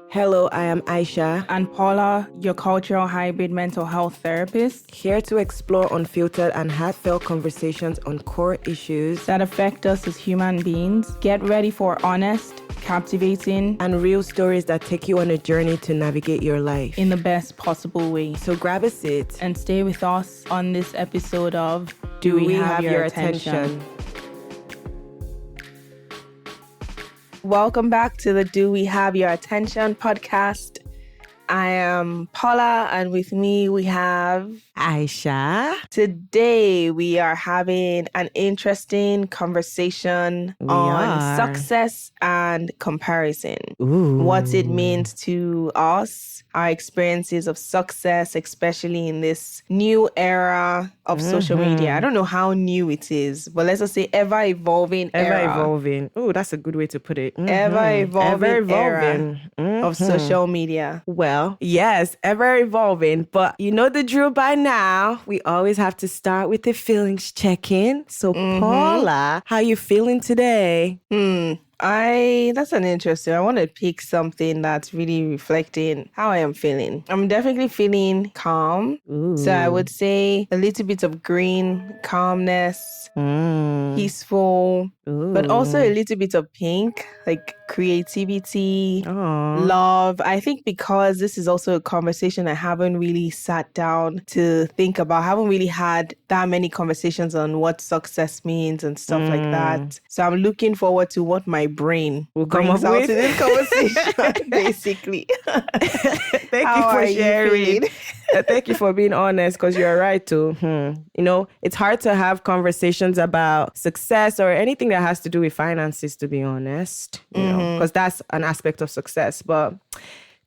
Hello, I am Aisha and Paula, your cultural hybrid mental health therapist, here to explore unfiltered and heartfelt conversations on core issues that affect us as human beings. Get ready for honest, captivating, and real stories that take you on a journey to navigate your life in the best possible way. So grab a seat and stay with us on this episode of Do We Have Your Attention? Welcome back to the Do We Have Your Attention podcast. I am Paula, and with me we have Aisha. Today we are having an interesting conversation on success and comparison. Ooh. What it means to us, our experiences of success, especially in this new era of social media. I don't know how new it is, but let's just say ever-evolving era. Ever-evolving. Oh, that's a good way to put it. Ever-evolving era of social media. Well, yes, ever-evolving, but you know the drill by now. We always have to start with the feelings check-in. So, Paula, how you feeling today? That's an interesting. I want to pick something that's really reflecting how I am feeling. I'm definitely feeling calm. Ooh. So I would say a little bit of green, calmness, peaceful, but also a little bit of pink, like creativity, love. I think because this is also a conversation I haven't really sat down to think about. I haven't really had that many conversations on what success means and stuff like that. So I'm looking forward to what my brain will come up out with in this conversation, basically. Thank you for sharing. Thank you for being honest, because you're right too. You know, it's hard to have conversations about success or anything that has to do with finances, to be honest, you know, because that's an aspect of success. But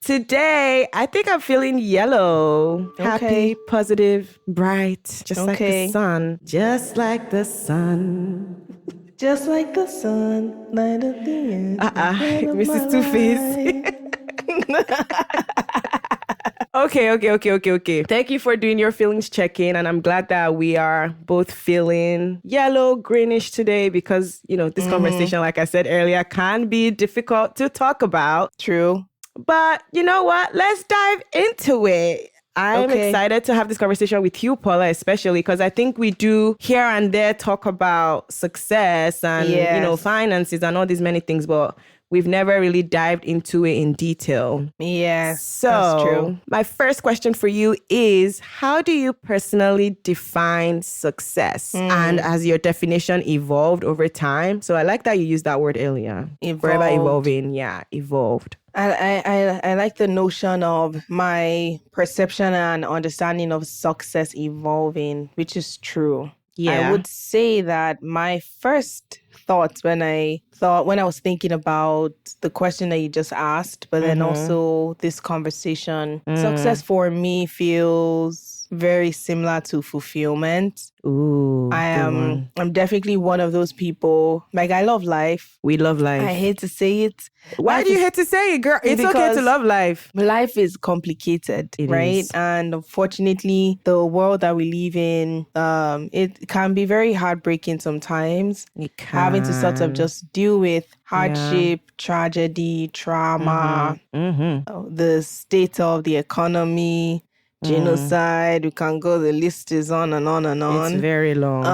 today, I think I'm feeling yellow. Happy, positive, bright, just like the sun. Just like the sun. Just like the sun, light of the end. Mrs. Two-Face. Okay. Thank you for doing your feelings check-in, and I'm glad that we are both feeling yellow, greenish today because, you know, this conversation, like I said earlier, can be difficult to talk about. True. But you know what? Let's dive into it. I'm excited to have this conversation with you, Paula, especially because I think we do here and there talk about success and, you know, finances and all these many things, but we've never really dived into it in detail. Yes, so that's true. My first question for you is, how do you personally define success? And has your definition evolved over time? So I like that you used that word earlier. Forever evolving. Yeah, evolved. I like the notion of my perception and understanding of success evolving, which is true. Yeah. I would say that my first thoughts when I was thinking about the question that you just asked, but then also this conversation, success for me feels very similar to fulfillment. Ooh, I'm definitely one of those people. Like, I love life. We love life. I hate to say it. Why do you hate to say it, girl? It's okay to love life. Life is complicated, right? And unfortunately, the world that we live in, it can be very heartbreaking sometimes. It can. Having to sort of just deal with hardship, tragedy, trauma, the state of the economy, genocide. We can go, the list is on and on and on. It's very long,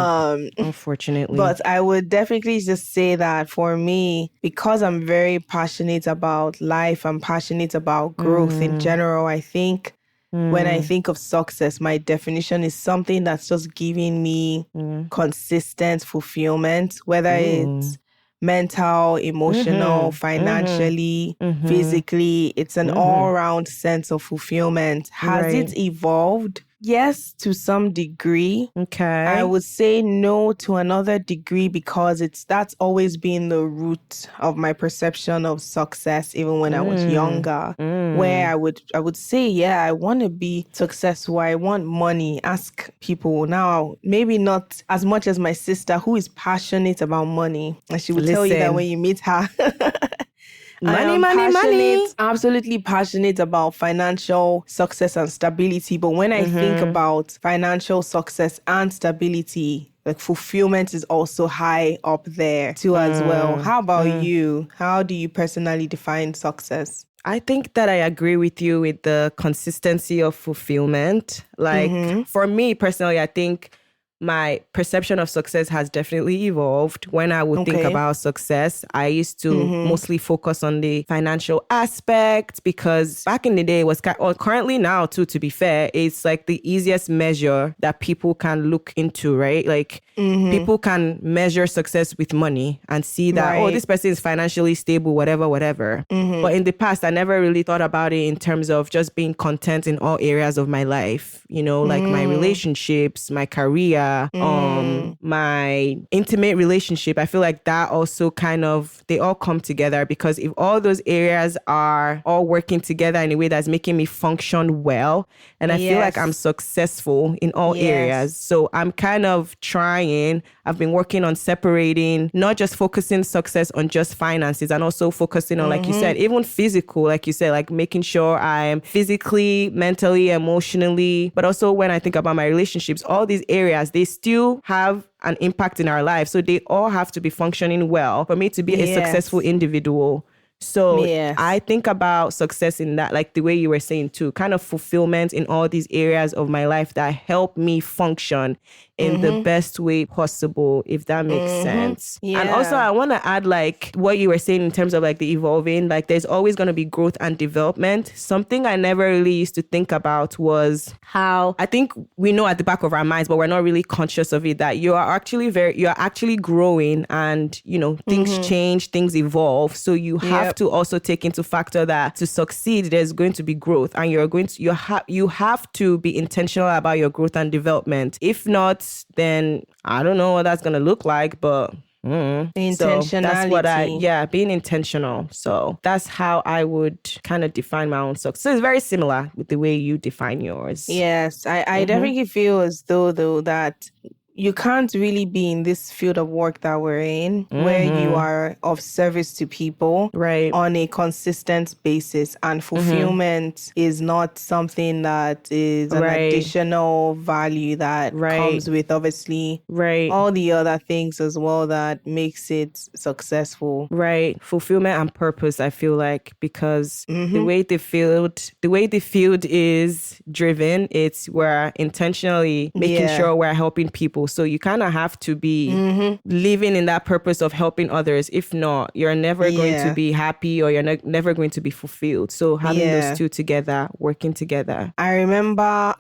unfortunately. But I would definitely just say that for me, because I'm very passionate about life, I'm passionate about growth in general, I think when I think of success, my definition is something that's just giving me consistent fulfillment, whether it's mental, emotional, financially, physically. It's an all-round sense of fulfillment. Has it evolved? Yes, to some degree. Okay. I would say no to another degree because that's always been the root of my perception of success, even when I was younger. Where I would say, yeah, I want to be successful. I want money. Ask people now, maybe not as much as my sister, who is passionate about money. And she will tell you that when you meet her. Money. Absolutely passionate about financial success and stability. But when I think about financial success and stability, like fulfillment is also high up there too as well. How about you? How do you personally define success? I think that I agree with you with the consistency of fulfillment. Like for me personally, I think my perception of success has definitely evolved. When I would think about success, I used to mostly focus on the financial aspect because back in the day it was or currently now too, to be fair, it's like the easiest measure that people can look into, right? Like people can measure success with money and see that, oh, this person is financially stable, whatever. But in the past, I never really thought about it in terms of just being content in all areas of my life, you know, like my relationships, my career, my intimate relationship. I feel like that also kind of, they all come together because if all those areas are all working together in a way that's making me function well, and I feel like I'm successful in all areas. So I'm kind of I've been working on separating, not just focusing success on just finances and also focusing on, like you said, even physical, like you said, like making sure I'm physically, mentally, emotionally, but also when I think about my relationships, all these areas, they still have an impact in our lives. So they all have to be functioning well for me to be a successful individual. So I think about success in that, like the way you were saying too, kind of fulfillment in all these areas of my life that help me function in the best way possible, if that makes sense. Yeah. And also I want to add like what you were saying in terms of like the evolving, like there's always going to be growth and development. Something I never really used to think about was how, I think we know at the back of our minds, but we're not really conscious of it, that you're actually growing and, you know, things change, things evolve. So you have to also take into factor that to succeed, there's going to be growth and you have to be intentional about your growth and development. If not, then I don't know what that's going to look like, but intentionality. So that's what being intentional. So that's how I would kind of define my own success. So it's very similar with the way you define yours. Yes, I definitely feel as though that you can't really be in this field of work that we're in where you are of service to people on a consistent basis, and fulfillment is not something that is an additional value that comes with obviously all the other things as well that makes it successful. Fulfillment and purpose, I feel like, because the way the field is driven, we're intentionally making sure we're helping people. So you kind of have to be living in that purpose of helping others. If not, you're never going to be happy, or you're never going to be fulfilled. So having those two together, working together. I remember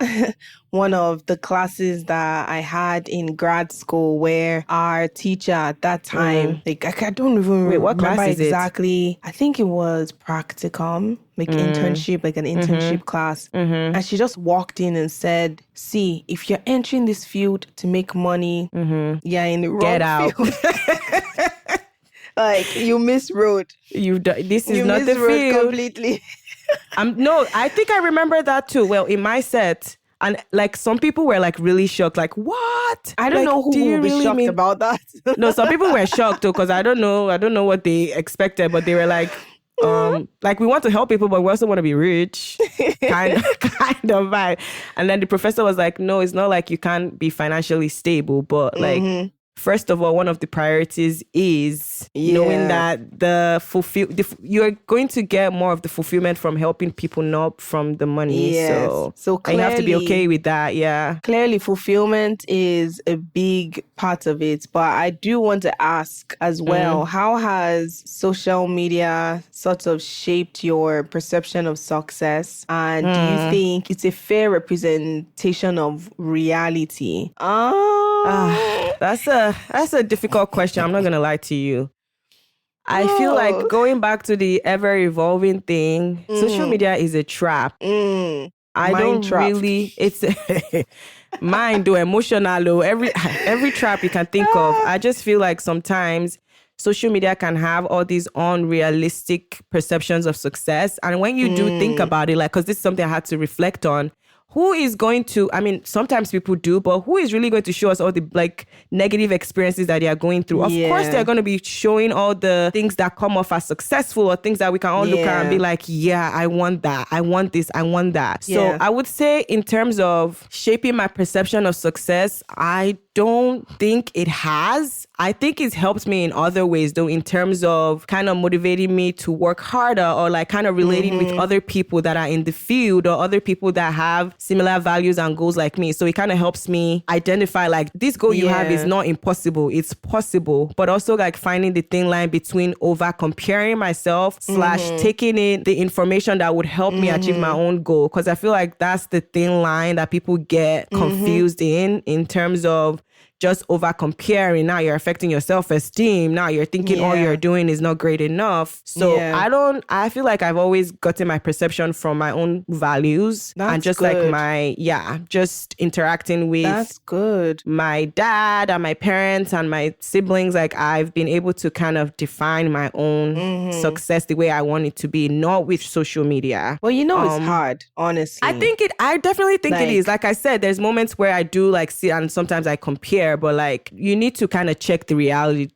one of the classes that I had in grad school where our teacher at that time, like I don't even remember exactly. I think it was practicum, like internship, like an internship class. And she just walked in and said, see, if you're entering this field to make money, you're in the wrong field. Like you miswrote. This is not the field. Completely. No, I think I remember that too. Well, in my set, and like some people were like really shocked, like what? I don't know who will be shocked about that. No, some people were shocked too, because I don't know what they expected, but they were like, like we want to help people, but we also want to be rich, kind of vibe. And then the professor was like, no, it's not like you can't be financially stable, but like, first of all, one of the priorities is knowing that you're going to get more of the fulfillment from helping people, not from the money. Yes. So clearly, you have to be okay with that. Yeah. Clearly, fulfillment is a big part of it. But I do want to ask as well, how has social media sort of shaped your perception of success? And do you think it's a fair representation of reality? That's a difficult question. I'm not going to lie to you. I feel like going back to the ever-evolving thing, social media is a trap. It's mind or emotional or every trap you can think of. I just feel like sometimes social media can have all these unrealistic perceptions of success. And when you do think about it, like, because this is something I had to reflect on, who is going to, I mean, sometimes people do, but who is really going to show us all the like negative experiences that they are going through? Of course, they're going to be showing all the things that come off as successful or things that we can all look at and be like, yeah, I want that. I want this. I want that. So I would say in terms of shaping my perception of success, I don't think it has. I think it's helped me in other ways, though, in terms of kind of motivating me to work harder, or like kind of relating with other people that are in the field, or other people that have similar values and goals like me. So it kind of helps me identify like this goal you have is not impossible. It's possible. But also like finding the thin line between over comparing myself / taking in the information that would help me achieve my own goal. Because I feel like that's the thin line that people get confused in terms of just over comparing. Now you're affecting your self-esteem. Now you're thinking all you're doing is not great enough. So I feel like I've always gotten my perception from my own values. That's and just good. like just interacting with That's good. my dad and my parents and my siblings. Like I've been able to kind of define my own success the way I want it to be, not with social media. Well, it's hard, honestly. I definitely think it is. Like I said, there's moments where I do like see, and sometimes I compare, but like you need to kind of check the reality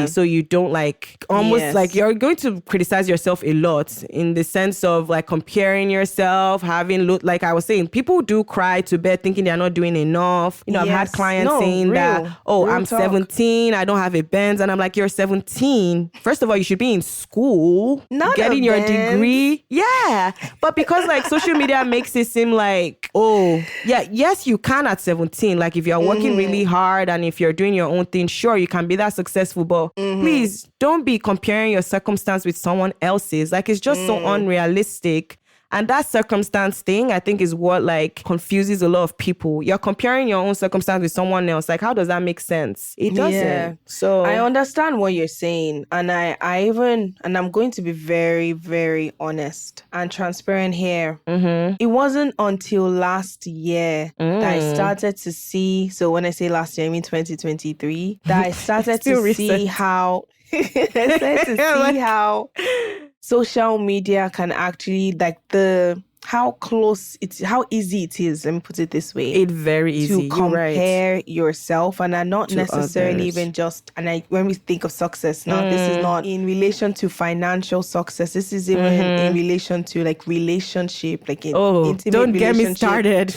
so you don't like almost like you're going to criticize yourself a lot in the sense of like comparing yourself, having like I was saying, people do cry to bed thinking they're not doing enough. I've had clients saying that, I'm 17, I don't have a Benz, and I'm like, you're 17. First of all, you should be in school, not getting your degree. Yeah, but because like social media makes it seem like, yes, you can at 17. Like if you're working really hard and if you're doing your own thing, sure, you can be that successful. But please don't be comparing your circumstance with someone else's. Like it's just so unrealistic. And that circumstance thing, I think, is what like confuses a lot of people. You're comparing your own circumstance with someone else. Like, how does that make sense? It doesn't. Yeah. So I understand what you're saying. And I'm going to be very, very honest and transparent here. It wasn't until last year that I started to see, so when I say last year, I mean 2023, that I started to see how how social media can actually how easy it is, let me put it this way. It's very easy to compare yourself, and are not necessarily others. Even just, when we think of success now, this is not in relation to financial success. This is even in relation to like relationship, like intimate don't get me started.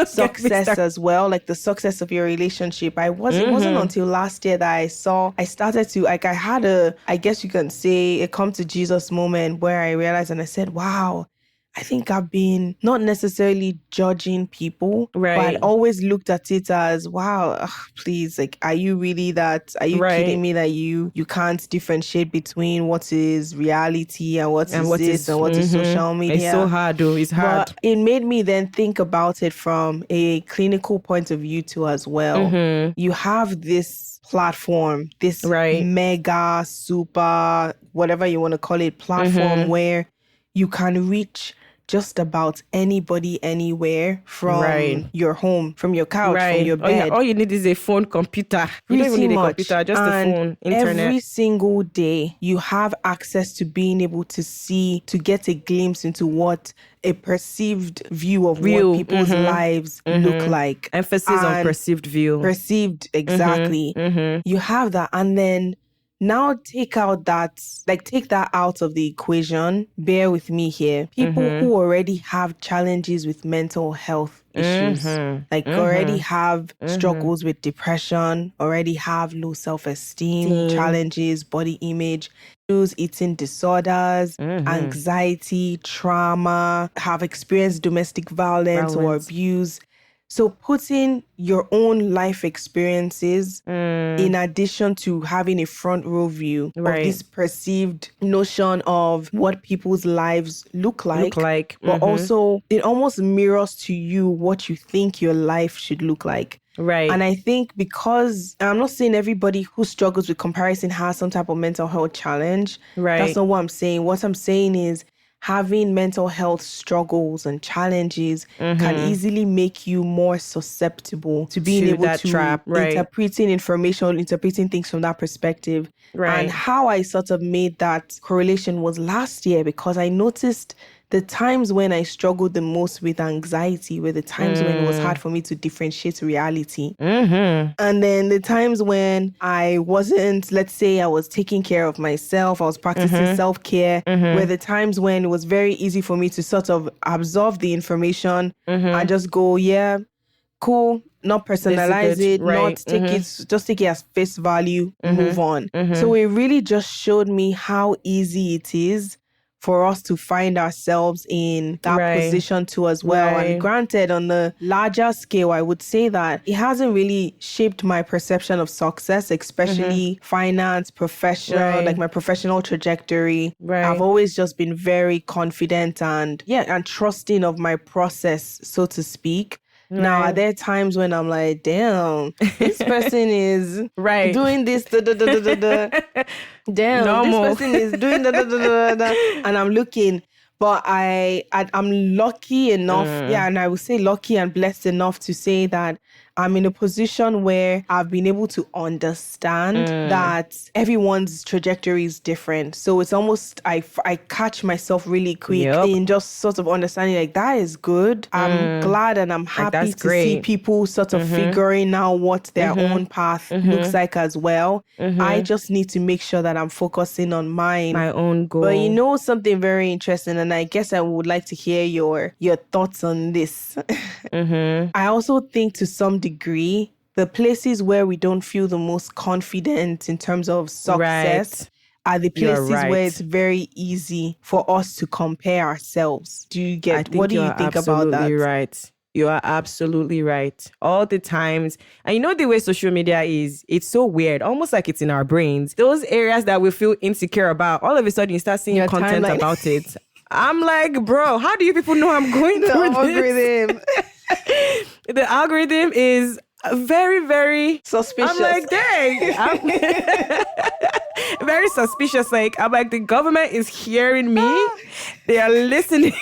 Success as well, like the success of your relationship. It wasn't until last year that I started to like, I guess you can say a come to Jesus moment where I realized and I said, wow, I think I've been not necessarily judging people, but I always looked at it as, wow, please, like, are you really that? Are you kidding me that you can't differentiate between what is reality and what is social media? It's so hard, though. It's hard. But it made me then think about it from a clinical point of view too as well. You have this platform, this mega, super, whatever you want to call it, platform where you can reach just about anybody anywhere from your home, from your couch, from your bed. All you need is a phone, computer. You don't even need a computer, just a phone, internet. Every single day, you have access to being able to get a glimpse into what a perceived view of what people's lives look like. Emphasis on perceived view. Perceived, exactly. You have that, and then now take that out of the equation. Bear with me here. People who already have challenges with mental health issues, already have struggles with depression, already have low self-esteem, challenges, body image, eating disorders, anxiety, trauma, have experienced domestic violence or abuse. So putting your own life experiences in addition to having a front row view of this perceived notion of what people's lives look like. But also it almost mirrors to you what you think your life should look like. Right. And I think because I'm not saying everybody who struggles with comparison has some type of mental health challenge. Right. That's not what I'm saying. What I'm saying is having mental health struggles and challenges can easily make you more susceptible to being able to interpreting information, interpreting things from that perspective. Right. And how I sort of made that correlation was last year, because I noticed the times when I struggled the most with anxiety were the times when it was hard for me to differentiate reality. And then the times when I wasn't, let's say I was taking care of myself, I was practicing self-care, were the times when it was very easy for me to sort of absorb the information and just go, yeah, cool. not personalize it, not take it, just take it as face value, move on. So it really just showed me how easy it is for us to find ourselves in that position too as well. And granted, on the larger scale, I would say that it hasn't really shaped my perception of success, especially finance, professional, like my professional trajectory. I've always just been very confident and trusting of my process, so to speak. Now, are there times when I'm like, damn, this person is doing this, damn, normal. This person is doing and I'm looking, but I'm lucky enough, and I would say lucky and blessed enough to say that I'm in a position where I've been able to understand that everyone's trajectory is different. So it's almost, I catch myself really quick in just sort of understanding like, that is good. I'm glad and I'm happy to see people sort of figuring out what their own path looks like as well. I just need to make sure that I'm focusing on my own goal. But you know something very interesting, and I guess I would like to hear your thoughts on this. I also think to some degree, the places where we don't feel the most confident in terms of success are the places where it's very easy for us to compare ourselves. Do you get, what do you think about that? Right. You are absolutely right. All the times. And you know the way social media is, it's so weird, almost like it's in our brains. Those areas that we feel insecure about, all of a sudden you start seeing content about it. I'm like, bro, how do you people know I'm going through algorithm? The algorithm is very, very suspicious. I'm like, dang. Very suspicious. Like, I'm like, the government is hearing me. They are listening.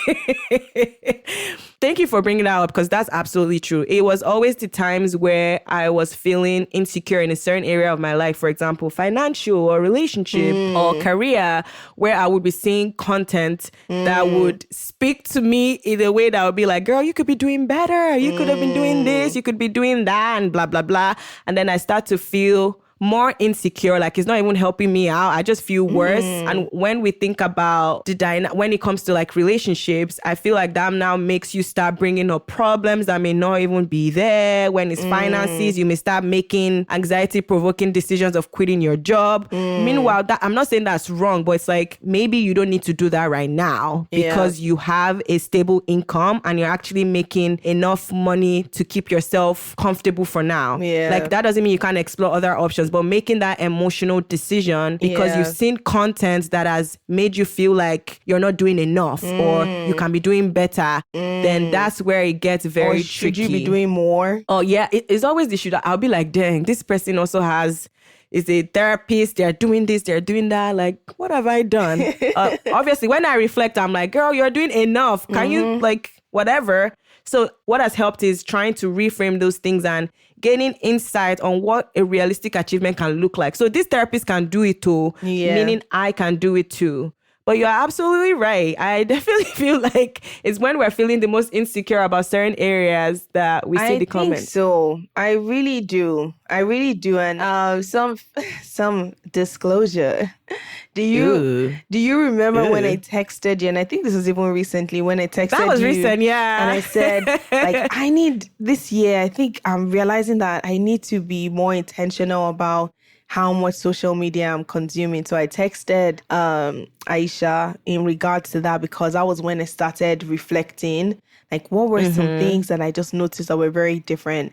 Thank you for bringing that up, because that's absolutely true. It was always the times where I was feeling insecure in a certain area of my life, for example, financial or relationship or career, where I would be seeing content that would speak to me in a way that would be like, girl, you could be doing better. You could have been doing this. You could be doing that and blah, blah, blah. And then I start to feel more insecure, like it's not even helping me out. I just feel worse. And when we think about when it comes to like relationships, I feel like that now makes you start bringing up problems that may not even be there. When it's finances, you may start making anxiety-provoking decisions of quitting your job. Meanwhile, that I'm not saying that's wrong, but it's like maybe you don't need to do that right now because you have a stable income and you're actually making enough money to keep yourself comfortable for now. Like that doesn't mean you can't explore other options, but making that emotional decision because you've seen content that has made you feel like you're not doing enough or you can be doing better, then that's where it gets very tricky. Should you be doing more? Oh yeah, it's always the issue that I'll be like, dang, this person also is a therapist, they're doing this, they're doing that. Like, what have I done? Obviously, when I reflect, I'm like, girl, you're doing enough. Can you, like, whatever? So what has helped is trying to reframe those things and gaining insight on what a realistic achievement can look like. So this therapist can do it too, meaning I can do it too. But you're absolutely right. I definitely feel like it's when we're feeling the most insecure about certain areas that we see the comments. I think so. I really do. And some disclosure. Do you remember when I texted you? And I think this was even recently when I texted you. That was recent, yeah. And I said, like, I need this year. I think I'm realizing that I need to be more intentional about how much social media I'm consuming. So I texted Aisha in regards to that, because that was when I started reflecting, like what were some things that I just noticed that were very different.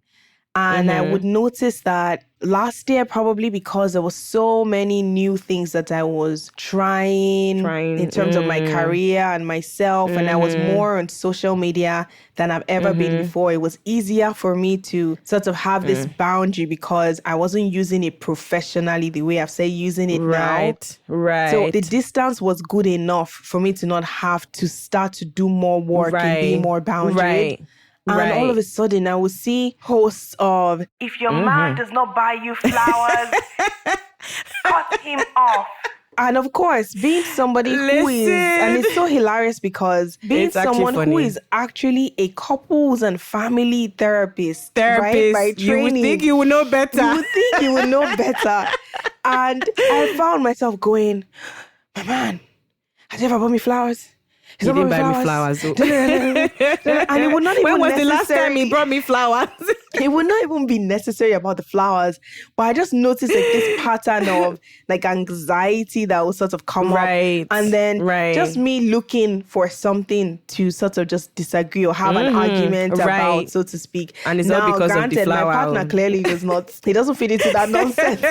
And I would notice that last year, probably because there was so many new things that I was trying in terms of my career and myself, and I was more on social media than I've ever been before. It was easier for me to sort of have this boundary because I wasn't using it professionally the way I've said using it now. Right. So the distance was good enough for me to not have to start to do more work and be more boundaried. And all of a sudden, I will see posts of, if your man does not buy you flowers, cut him off. And of course, being somebody who is, and it's so hilarious because being someone who is actually a couples and family therapist, right? By training, you would think you would know better. And I found myself going, my man, has he ever bought me flowers? He didn't buy me flowers. And it would not even When was the last time he brought me flowers? it would not even be necessary about the flowers, but I just noticed like this pattern of like anxiety that will sort of come up, and then just me looking for something to sort of just disagree or have an argument about, so to speak. And it's not because of the flower. My partner clearly does not. He doesn't fit into that nonsense.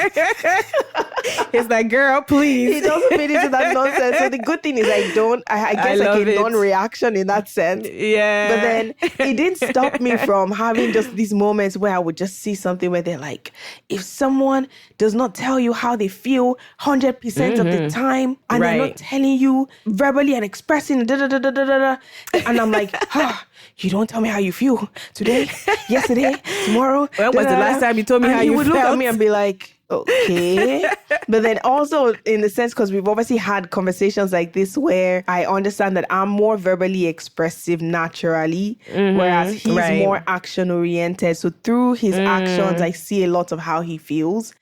He's like, girl, please. He doesn't fit into that nonsense. So the good thing is I guess like a non-reaction in that sense. Yeah. But then it didn't stop me from having just these moments where I would just see something where they're like, if someone does not tell you how they feel 100% of the time, and they're not telling you verbally and expressing and I'm like, you don't tell me how you feel today, yesterday, tomorrow. When was the last time you told me how you felt? He would look at me and be like, okay. But then also in the sense, because we've obviously had conversations like this where I understand that I'm more verbally expressive naturally, whereas he's more action oriented. So through his actions, I see a lot of how he feels.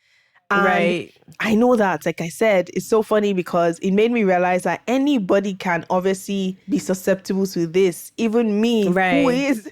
And I know that, like I said, it's so funny because it made me realize that anybody can obviously be susceptible to this. Even me, who is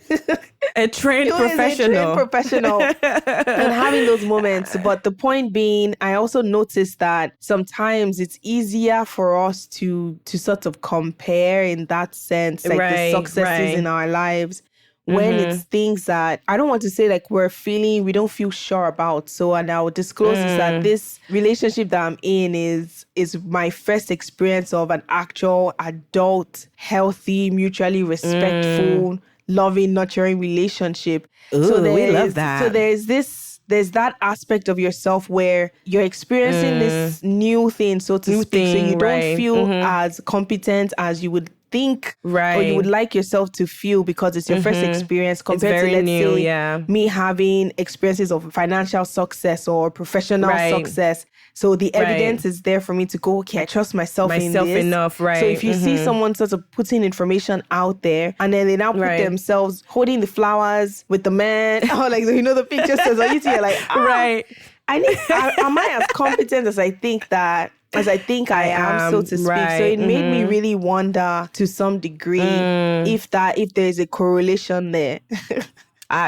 a trained professional. And having those moments. But the point being, I also noticed that sometimes it's easier for us to sort of compare in that sense, like the successes in our lives. When it's things that I don't want to say like we don't feel sure about. So, and I'll disclose is that this relationship that I'm in is my first experience of an actual adult, healthy, mutually respectful, loving, nurturing relationship. Ooh, we love that. So there's that aspect of yourself where you're experiencing this new thing, so to speak. So you don't feel as competent as you would think or you would like yourself to feel because it's your first experience compared to, let's say, me having experiences of financial success or professional success. So the evidence is there for me to go, okay, I trust myself in this. enough, So if you see someone sort of putting information out there and then they now put themselves holding the flowers with the man, or like, you know, the picture says on YouTube, you're like, am I as competent as I think I am, so to speak. So it made me really wonder to some degree if there's a correlation there.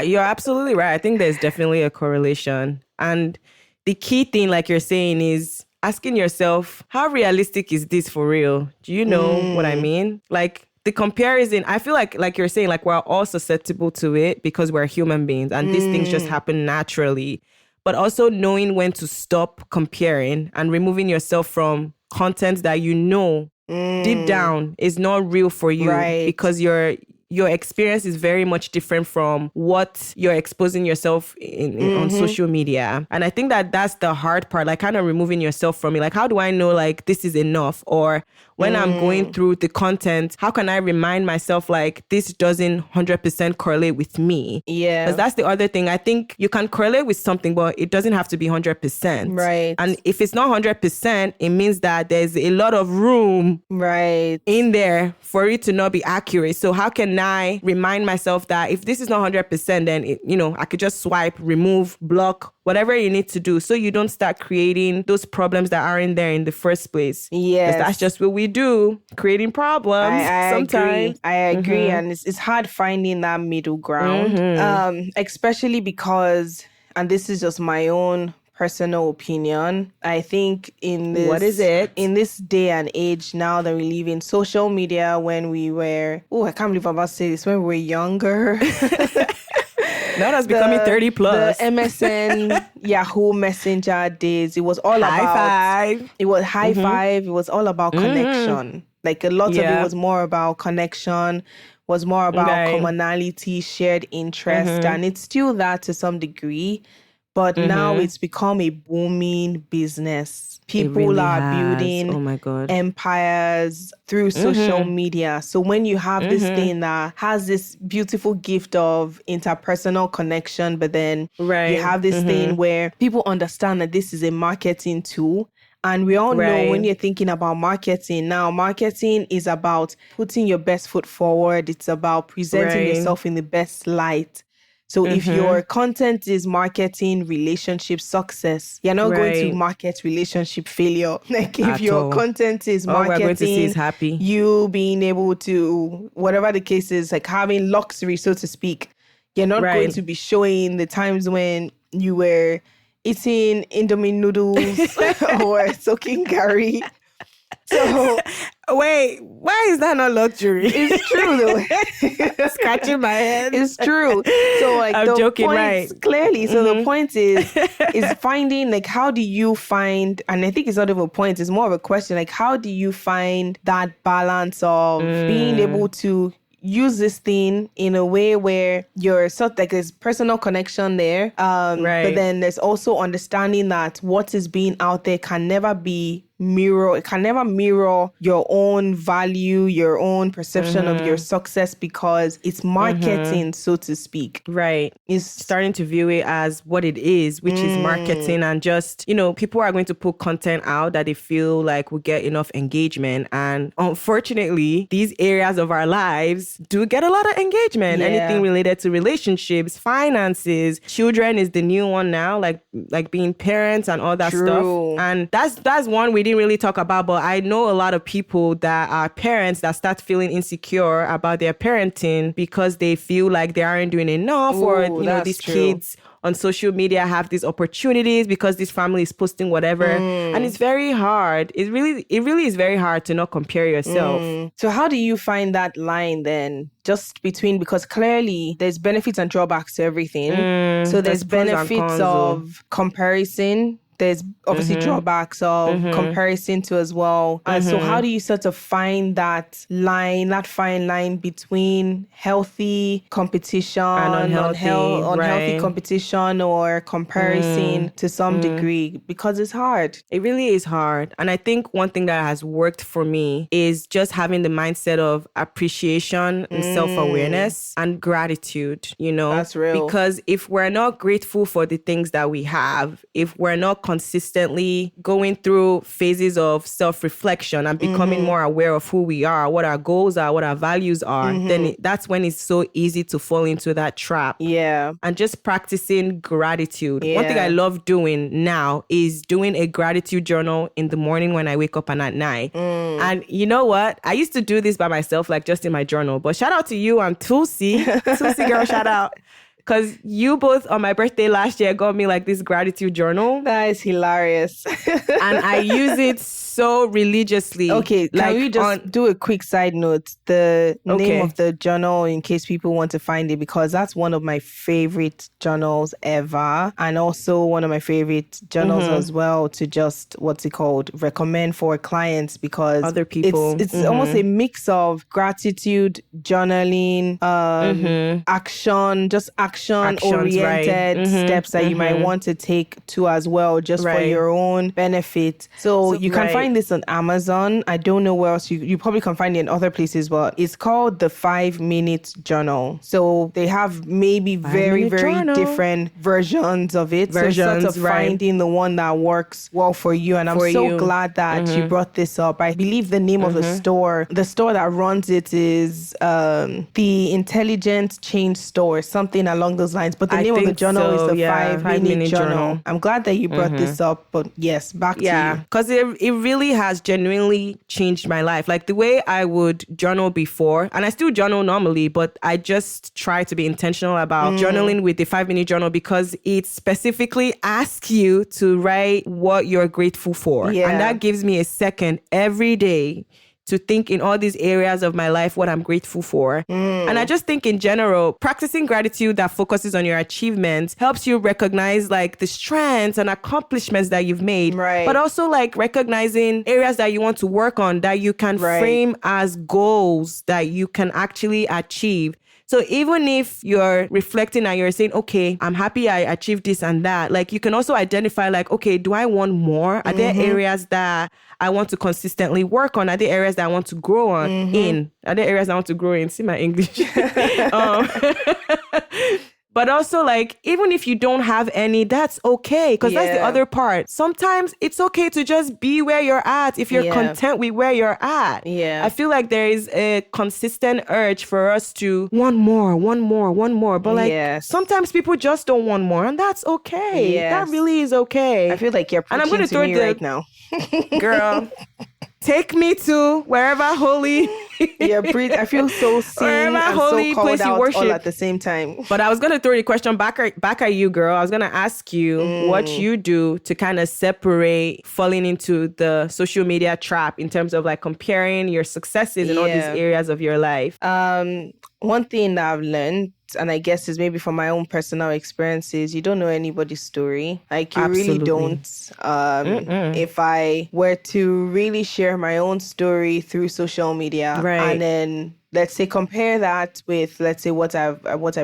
You're absolutely right. I think there's definitely a correlation. And the key thing, like you're saying, is asking yourself, how realistic is this for real? Do you know what I mean? Like the comparison, I feel like you're saying, like we're all susceptible to it because we're human beings and these things just happen naturally. But also knowing when to stop comparing and removing yourself from content that you know deep down is not real for you because your experience is very much different from what you're exposing yourself on social media. And I think that that's the hard part, like kind of removing yourself from it. Like, how do I know like this is enough? Or when I'm going through the content, how can I remind myself like this doesn't 100% correlate with me? Yeah. Because that's the other thing. I think you can correlate with something, but it doesn't have to be 100%. Right. And if it's not 100%, it means that there's a lot of room in there for it to not be accurate. So how can I remind myself that if this is not 100%, then I could just swipe, remove, block, whatever you need to do, so you don't start creating those problems that aren't there in the first place. Yes. That's just what we do, creating problems sometimes. I agree. And it's hard finding that middle ground, especially because, and this is just my own personal opinion, I think in this day and age now that we live in, social media, when we were, I can't believe I'm about to say this, when we were younger. Now that's becoming 30 plus. The MSN, Yahoo Messenger days, it was all about high five. It was high five. It was all about connection. Like a lot of it was more about connection, was more about commonality, shared interest. And it's still that to some degree. But now it's become a booming business. People are building empires through social media. So when you have this thing that has this beautiful gift of interpersonal connection, but then you have this thing where people understand that this is a marketing tool. And we all know when you're thinking about marketing now, marketing is about putting your best foot forward. It's about presenting yourself in the best light. So if your content is marketing relationship success, you're not going to market relationship failure. Like if your content is marketing you being able to, whatever the case is, like having luxury, so to speak, You're not going Right. to be showing the times when you were eating Indomie noodles or soaking curry. So wait, why is that not luxury? it's true though. Scratching my head. It's true. So like I'm the joking, point, right? clearly. So the point is finding like, how do you find, and I think it's not even a point, it's more of a question, like how do you find that balance of being able to use this thing in a way where you're sort of like there's personal connection there. But then there's also understanding that what is being out there can never mirror your own value, your own perception of your success, because it's marketing, so to speak. Right. It's starting to view it as what it is, which is marketing, and just, people are going to put content out that they feel like will get enough engagement. And unfortunately, these areas of our lives do get a lot of engagement. Yeah. Anything related to relationships, finances, children is the new one now, like being parents and all that stuff. And that's one we didn't really talk about, but I know a lot of people that are parents that start feeling insecure about their parenting because they feel like they aren't doing enough, or these kids on social media have these opportunities because this family is posting whatever. And it's very hard. It really is very hard to not compare yourself. So how do you find that line then? Just between, because clearly there's benefits and drawbacks to everything. So there's benefits of comparison. There's obviously drawbacks of comparison to as well. And so how do you sort of find that line, that fine line between healthy competition and unhealthy competition or comparison to some degree? Because it's hard. It really is hard. And I think one thing that has worked for me is just having the mindset of appreciation and self-awareness and gratitude, That's real. Because if we're not grateful for the things that we have, if we're not consistently going through phases of self-reflection and becoming more aware of who we are, what our goals are, what our values are, then that's when it's so easy to fall into that trap. Yeah. And just practicing gratitude. Yeah. One thing I love doing now is doing a gratitude journal in the morning when I wake up and at night. And you know what? I used to do this by myself, like just in my journal. But shout out to you and Tulsi. Tulsi girl, shout out. Because you both on my birthday last year got me like this gratitude journal. That is hilarious. And I use it so religiously. Okay, can we just do a quick side note? The name of the journal, in case people want to find it, because that's one of my favorite journals ever. And also one of my favorite journals as well to just, recommend for clients, because other people. It's almost a mix of gratitude, journaling, action, just action-oriented steps that you might want to take to as well, just for your own benefit. So you can find this on Amazon. I don't know where else. You probably can find it in other places, but it's called the 5-Minute Journal. So they have maybe very different versions of it. So sort of finding the one that works well for you. And I'm so glad that you brought this up. I believe the name of the store that runs it is the Intelligent Change Store, something along those lines. But the name of the journal is the 5-Minute Journal. I'm glad that you brought this up. But yes, back to you. Because it really has genuinely changed my life. Like the way I would journal before, and I still journal normally, but I just try to be intentional about journaling with the 5-Minute Journal, because it specifically asks you to write what you're grateful for. Yeah. And that gives me a second every day to think in all these areas of my life what I'm grateful for. And I just think in general, practicing gratitude that focuses on your achievements helps you recognize like the strengths and accomplishments that you've made, but also like recognizing areas that you want to work on that you can frame as goals that you can actually achieve. So even if you're reflecting and you're saying, okay, I'm happy I achieved this and that, like you can also identify like, okay, do I want more? Are there areas that I want to consistently work on? Are there areas that I want to grow on in? Are there areas I want to grow in? See my English. But also, like, even if you don't have any, that's okay. Because that's the other part. Sometimes it's okay to just be where you're at if you're content with where you're at. Yeah. I feel like there is a consistent urge for us to want more. But like, sometimes people just don't want more. And that's okay. Yes. That really is okay. I feel like you're preaching to me right now. Girl, take me to wherever holy Yeah, I feel so seen and so called out all at the same time. But I was going to throw the question back at you, girl. I was going to ask you what you do to kind of separate falling into the social media trap in terms of like comparing your successes in all these areas of your life. One thing that I've learned, and I guess is maybe from my own personal experiences, you don't know anybody's story. Like, you really don't. If I were to really share my own story through social media, and then let's say compare that with, let's say, what I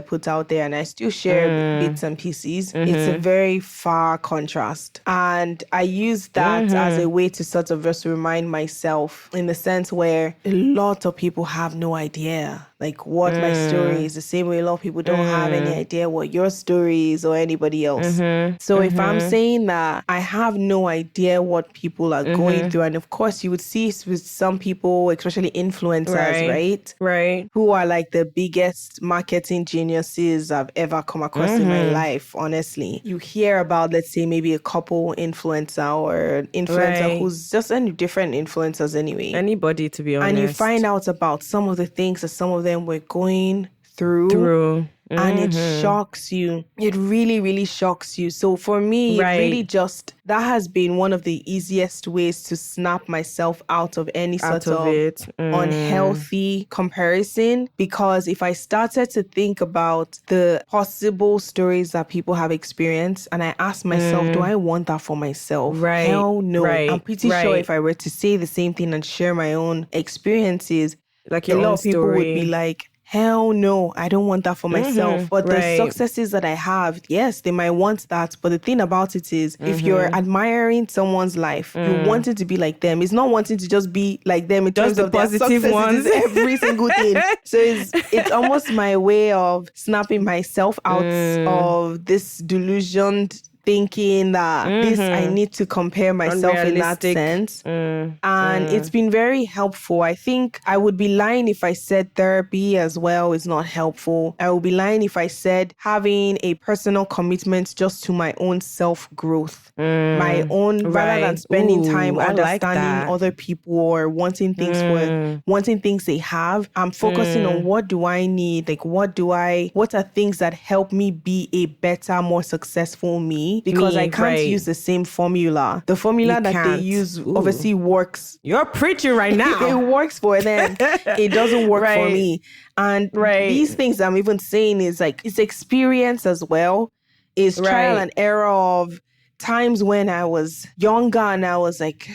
put out there, and I still share bits and pieces, it's a very far contrast. And I use that as a way to sort of just remind myself, in the sense where a lot of people have no idea like what my story is, the same way a lot of people don't have any idea what your story is or anybody else. So if I'm saying that I have no idea what people are going through, and of course you would see with some people, especially influencers, right? Who are like the biggest marketing geniuses I've ever come across in my life, honestly. You hear about, let's say, maybe a couple influencer or an influencer who's just any different influencers anyway. Anybody, to be honest. And you find out about some of the things that some of them were going through. And it shocks you. It really, really shocks you. So for me, it really just, that has been one of the easiest ways to snap myself out of any sort of unhealthy comparison. Because if I started to think about the possible stories that people have experienced, and I ask myself, do I want that for myself? Hell no. I'm pretty sure if I were to say the same thing and share my own experiences, like a lot of people would be like, hell no, I don't want that for myself. But the successes that I have, yes, they might want that. But the thing about it is, if you're admiring someone's life, you want it to be like them. It's not wanting to just be like them in terms of positive ones. Every single thing. So it's almost my way of snapping myself out of this delusioned thinking that this, I need to compare myself in that sense. And it's been very helpful. I think I would be lying if I said therapy as well is not helpful. I would be lying if I said having a personal commitment just to my own self-growth. My own, rather than spending time understanding other people or wanting things they have. I'm focusing on what do I need? Like, what are things that help me be a better, more successful me? Because I can't use the same formula. The formula they use obviously works. You're preaching right now. It works for them. It doesn't work for me. And these things I'm even saying is like, it's experience as well. It's trial and error of times when I was younger and I was like,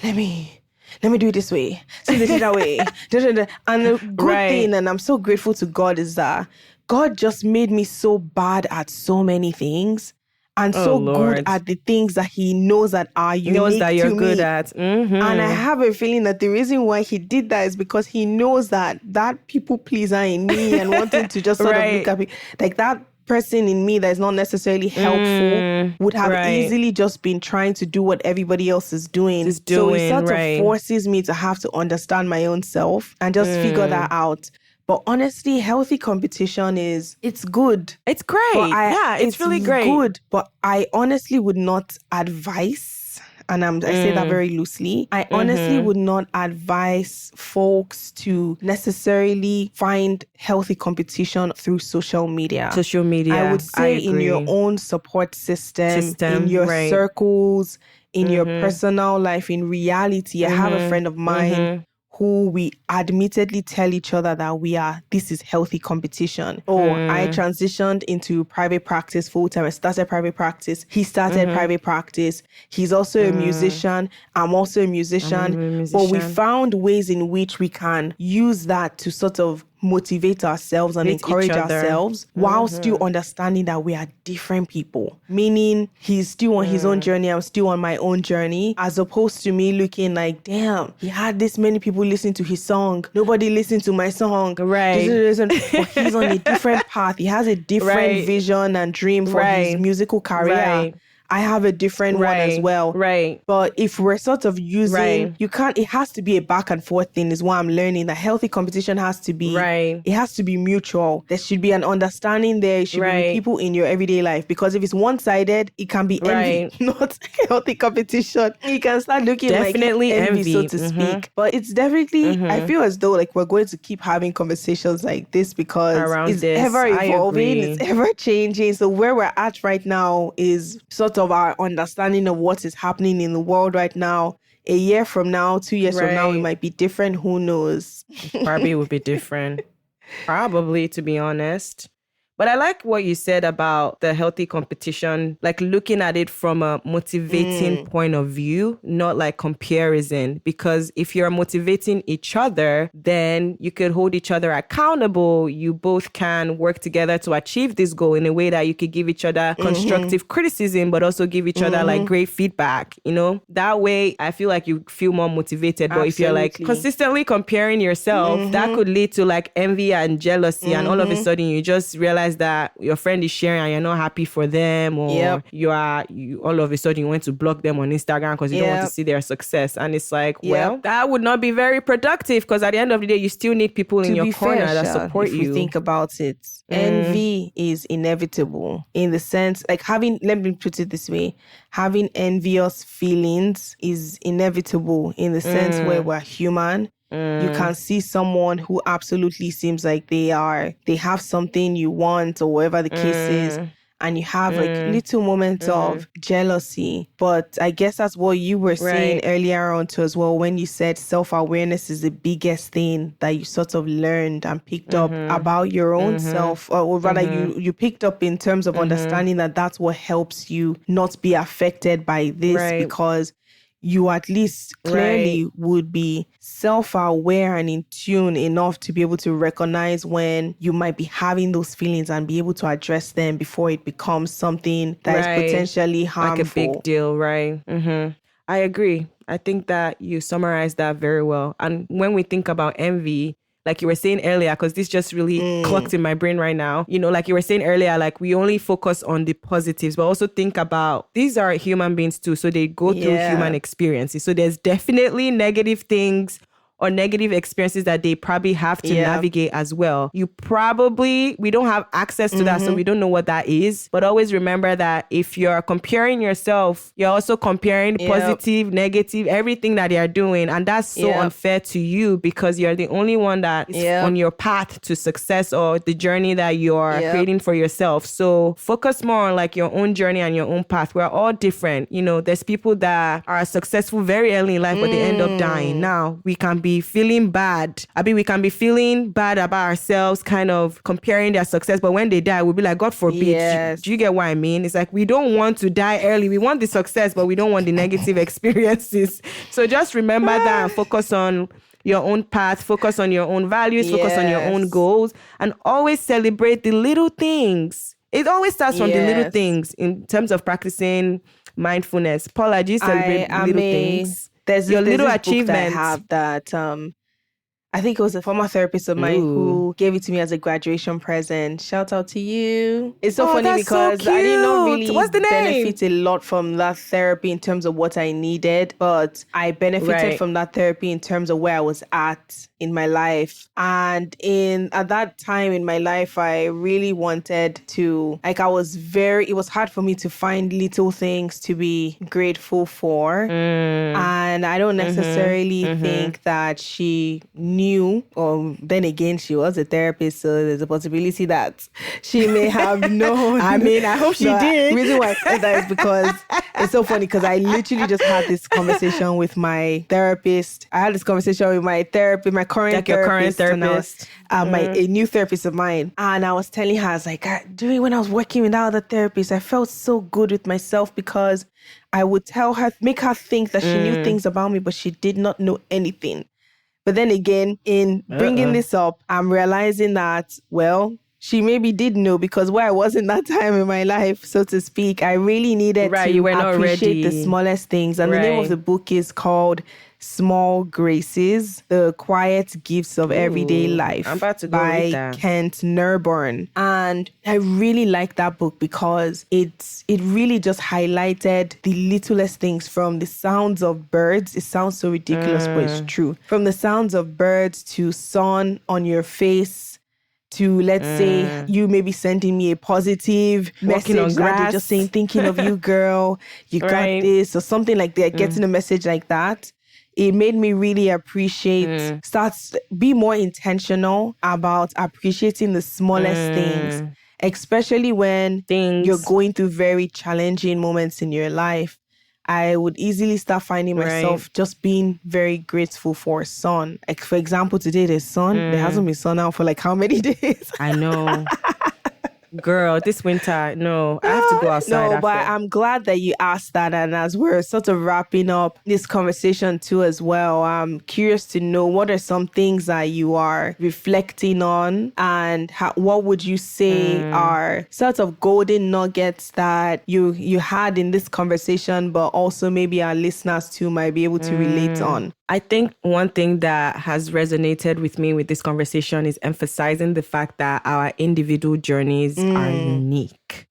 let me do it this way. So they did that way. And the good thing, and I'm so grateful to God, is that God just made me so bad at so many things. And so good at the things that he knows that are unique to me. Knows that you're good at. And I have a feeling that the reason why he did that is because he knows that people pleaser in me and wanting to just sort of look at me, like that person in me that is not necessarily helpful would have easily just been trying to do what everybody else is doing. So it sort of forces me to have to understand my own self and just figure that out. But honestly, healthy competition it's good. It's great. It's really great. Good, but I honestly would not advise, and I say that very loosely, I honestly would not advise folks to necessarily find healthy competition through social media. I would say in your own support system in your circles, in your personal life, in reality. I have a friend of mine who we admittedly tell each other that this is healthy competition. I transitioned into private practice full-time. I started private practice. He started private practice. He's also a musician. I'm also a musician. But we found ways in which we can use that to sort of motivate ourselves and encourage ourselves while still understanding that we are different people. Meaning he's still on his own journey, I'm still on my own journey, as opposed to me looking like, damn, he had this many people listening to his song. Nobody listened to my song. But he's on a different path. He has a different vision and dream for his musical career. I have a different one as well. Right. But if we're sort of using, you can't, it has to be a back and forth thing is what I'm learning. That healthy competition has to be, it has to be mutual. There should be an understanding there. It should be people in your everyday life. Because if it's one-sided, it can be envy, not healthy competition. You can start looking definitely like envy, so to speak. But it's definitely, I feel as though like we're going to keep having conversations like this because it's ever evolving, it's ever changing. So where we're at right now is sort of our understanding of what is happening in the world right now. A year from now, 2 years from now, it might be different. Who knows? Probably it would be different. Probably, to be honest. But I like what you said about the healthy competition, like looking at it from a motivating point of view, not like comparison. Because if you're motivating each other, then you could hold each other accountable. You both can work together to achieve this goal in a way that you could give each other constructive criticism, but also give each other like great feedback. You know, that way I feel like you feel more motivated. But if you're like consistently comparing yourself, that could lead to like envy and jealousy. And all of a sudden you just realize that your friend is sharing and you're not happy for them, or you all of a sudden you want to block them on Instagram because you don't want to see their success. And it's like, well, that would not be very productive because at the end of the day, you still need people in your corner that support you. If you think about it, envy is inevitable in the sense, like let me put it this way, having envious feelings is inevitable in the sense where we're human. You can see someone who absolutely seems like they have something you want or whatever the case is. And you have like little moments of jealousy. But I guess that's what you were saying earlier on too as well, when you said self-awareness is the biggest thing that you sort of learned and picked up about your own self, or rather you picked up in terms of understanding that that's what helps you not be affected by this because you at least clearly would be self-aware and in tune enough to be able to recognize when you might be having those feelings and be able to address them before it becomes something that is potentially harmful. Like a big deal, right? I agree. I think that you summarized that very well. And when we think about envy, like you were saying earlier, because this just really clocked in my brain right now. You know, like you were saying earlier, like we only focus on the positives, but also think about these are human beings too. So they go through human experiences. So there's definitely negative things or negative experiences that they probably have to navigate as well. We don't have access to that, so we don't know what that is. But always remember that if you're comparing yourself, you're also comparing positive, negative, everything that they're doing. And that's so unfair to you because you're the only one that is on your path to success or the journey that you're creating for yourself. So focus more on like your own journey and your own path. We're all different. You know, there's people that are successful very early in life, but they end up dying. Now, we can be feeling bad. We can be feeling bad about ourselves, kind of comparing their success. But when they die, we'll be like, God forbid. Yes. Do you get what I mean? It's like, we don't want to die early. We want the success, but we don't want the negative experiences. So just remember that and focus on your own path, focus on your own values, focus on your own goals, and always celebrate the little things. It always starts from the little things in terms of practicing mindfulness. Paula, do you celebrate little things? There's your little achievements. I have that. I think it was a former therapist of mine who gave it to me as a graduation present. Shout out to you. It's so funny because I did not really benefit a lot from that therapy in terms of what I needed, but I benefited from that therapy in terms of where I was at in my life. And at that time in my life, I really wanted to, like, it was hard for me to find little things to be grateful for. And I don't necessarily think that she knew, or then again, she was a therapist, so there's a possibility that she may have known. I mean, I hope she did. The reason why I said that is because it's so funny because I literally just had this conversation with my therapist. I had this conversation with my therapist, my current like therapist. Your current therapist. A new therapist of mine. And I was telling her, I was like, when I was working with that other therapist, I felt so good with myself because I would tell her, make her think that she knew things about me, but she did not know anything. But then again, in bringing this up, I'm realizing that, well, she maybe did know, because where I was in that time in my life, so to speak, I really needed to you were not appreciate ready. the smallest things. And the name of the book is called Small Graces, The Quiet Gifts of Everyday Life. I'm about to go read that. Kent Nurburn. And I really like that book because it really just highlighted the littlest things, from the sounds of birds. It sounds so ridiculous, but it's true. From the sounds of birds to sun on your face, to, let's say, you maybe sending me a positive message that you're just saying, thinking of you, girl, you got this, or something like that, getting a message like that. It made me really appreciate, be more intentional about appreciating the smallest things, especially when you're going through very challenging moments in your life. I would easily start finding myself just being very grateful for sun. Like, for example, today there's sun. There hasn't been sun out for like how many days? I know. Girl, this winter, no, I have to go outside. No, but I'm glad that you asked that. And as we're sort of wrapping up this conversation too as well, I'm curious to know, what are some things that you are reflecting on, and what would you say are sort of golden nuggets that you had in this conversation, but also maybe our listeners too might be able to relate on? I think one thing that has resonated with me with this conversation is emphasizing the fact that our individual journeys are unique.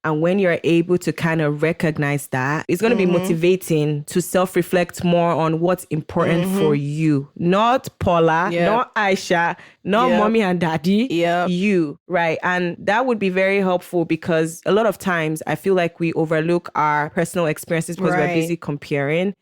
And when you're able to kind of recognize that, it's going to be motivating to self-reflect more on what's important for you. Not Paula, not Aisha, not mommy and daddy, you, right? And that would be very helpful, because a lot of times I feel like we overlook our personal experiences because we're busy comparing.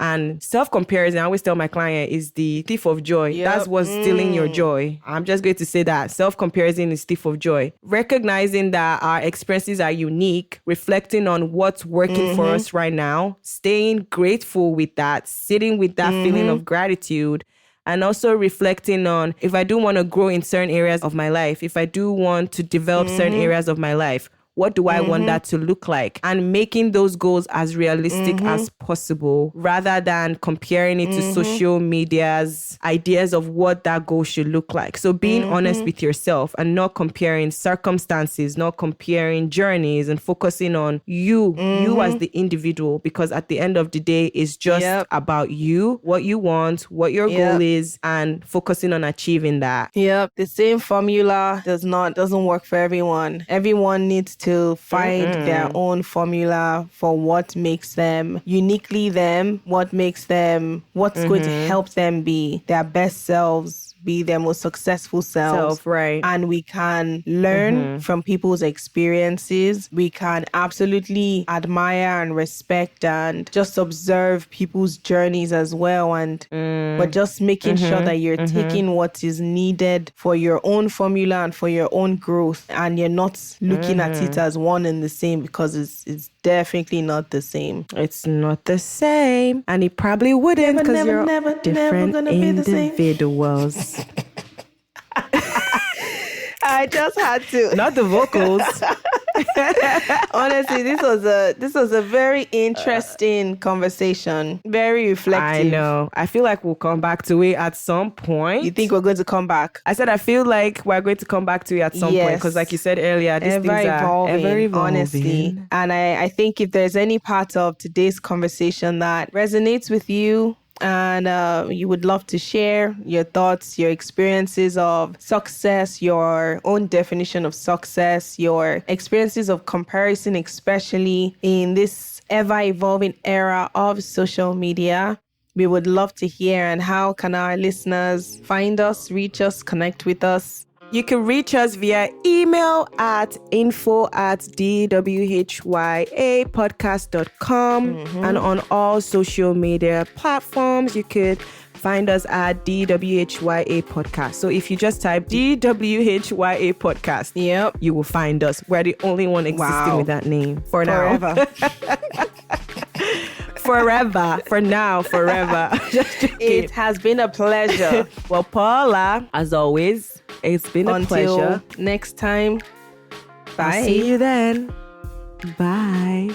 And self-comparison, I always tell my client, is the thief of joy. That's what's stealing your joy. I'm just going to say that. Self-comparison is thief of joy. Recognizing that our experiences are unique, reflecting on what's working for us right now, staying grateful with that, sitting with that feeling of gratitude, and also reflecting on, if I do want to grow in certain areas of my life, if I do want to develop certain areas of my life, what do I want that to look like? And making those goals as realistic as possible, rather than comparing it to social media's ideas of what that goal should look like. So being honest with yourself and not comparing circumstances, not comparing journeys, and focusing on you as the individual, because at the end of the day, it's just about you, what you want, what your goal is, and focusing on achieving that. The same formula doesn't work for everyone. Everyone needs to find their own formula for what makes them uniquely them, what's going to help them be their best selves, be their most successful selves. And we can learn from people's experiences. We can absolutely admire and respect and just observe people's journeys as well. And but just making sure that you're taking what is needed for your own formula and for your own growth, and you're not looking at it as one and the same, because it's definitely not the same. It's not the same, and it probably wouldn't, because you're different individuals. I just had to. Not the vocals. Honestly, this was a very interesting conversation. Very reflective. I know. I feel like we'll come back to it at some point. You think we're going to come back? I said I feel like we're going to come back to it at some point, because like you said earlier, these things are ever evolving. Honestly. And I think if there's any part of today's conversation that resonates with you, and you would love to share your thoughts, your experiences of success, your own definition of success, your experiences of comparison, especially in this ever-evolving era of social media, we would love to hear. And how can our listeners find us, reach us, connect with us? You can reach us via email at info@DWHYApodcast.com, and on all social media platforms, you could find us at DWHYA Podcast. So if you just type DWHYA Podcast, you will find us. We're the only one existing with that name for now. Forever. It has been a pleasure. Well, Paula, as always, it's been a pleasure. Until next time, bye. I'll see you then. Bye.